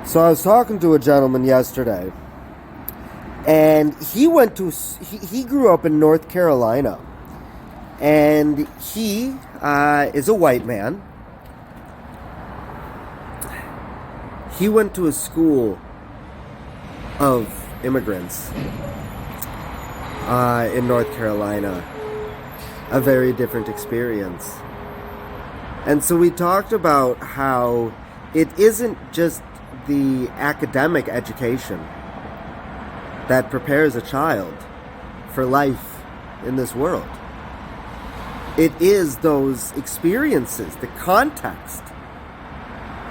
So I was talking to a gentleman yesterday, and he grew up in North Carolina, and he is a white man. He went to a school of immigrants in North Carolina, a very different experience. And so we talked about how it isn't just the academic education that prepares a child for life in this world. It is those experiences, the context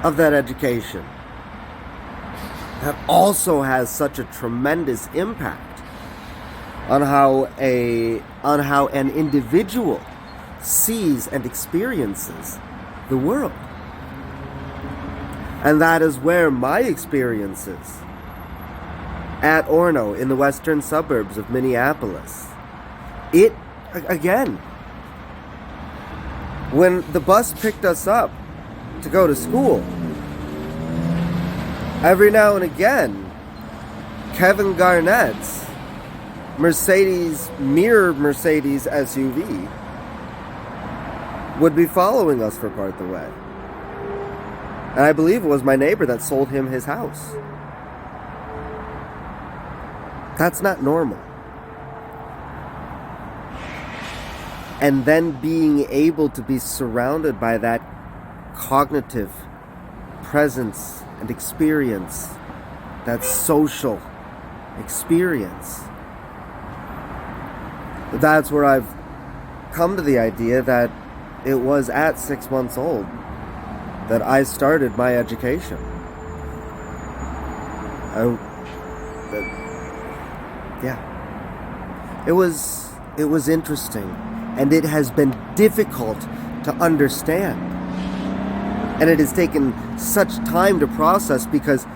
of that education, that also has such a tremendous impact on how an individual sees and experiences the world. And that is where my experiences at Orono in the western suburbs of Minneapolis, again, when the bus picked us up to go to school, every now and again, Kevin Garnett's Mercedes SUV would be following us for part of the way. And I believe it was my neighbor that sold him his house. That's not normal. And then being able to be surrounded by that cognitive presence and experience, that social experience, that's where I've come to the idea that it was at 6 months old that I started my education. It was interesting, and it has been difficult to understand. And it has taken such time to process because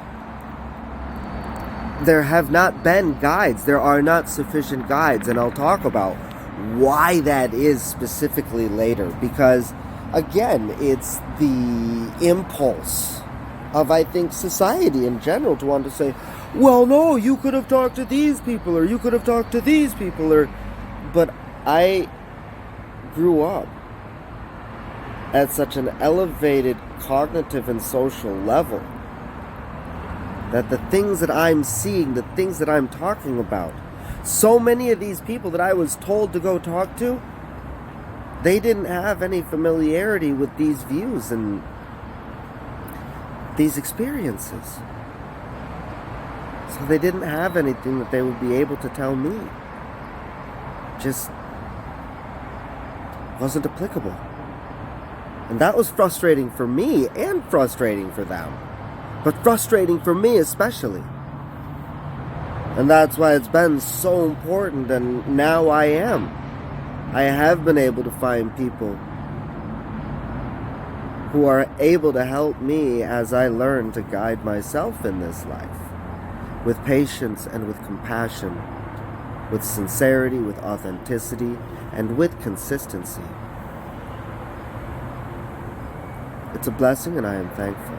there have not been guides. There are not sufficient guides, and I'll talk about why that is specifically later, because again, it's the impulse of, I think, society in general to want to say, well, no, you could have talked to these people, or you could have talked to these people, but I grew up at such an elevated cognitive and social level that the things that I'm seeing, the things that I'm talking about, so many of these people that I was told to go talk to, they didn't have any familiarity with these views and these experiences. So they didn't have anything that they would be able to tell me. Just wasn't applicable. And that was frustrating for me and frustrating for them. But frustrating for me especially. And that's why it's been so important, and now I have been able to find people who are able to help me as I learn to guide myself in this life with patience and with compassion, with sincerity, with authenticity, and with consistency. It's a blessing, and I am thankful.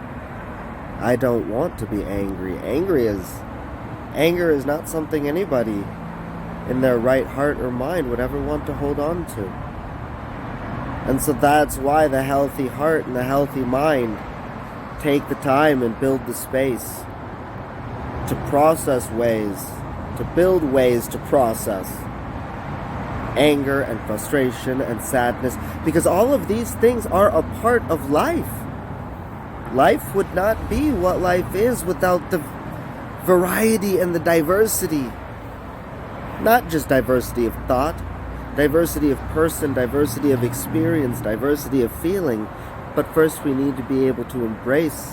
I don't want to be angry. Anger is not something anybody in their right heart or mind would ever want to hold on to. And so that's why the healthy heart and the healthy mind take the time and build the space to process ways, to build ways to process anger and frustration and sadness, because all of these things are a part of life. Life would not be what life is without the variety and the diversity. Not just diversity of thought, diversity of person, diversity of experience, diversity of feeling, but first we need to be able to embrace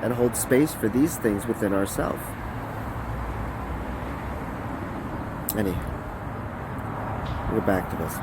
and hold space for these things within ourselves. Anyhow, we're back to this.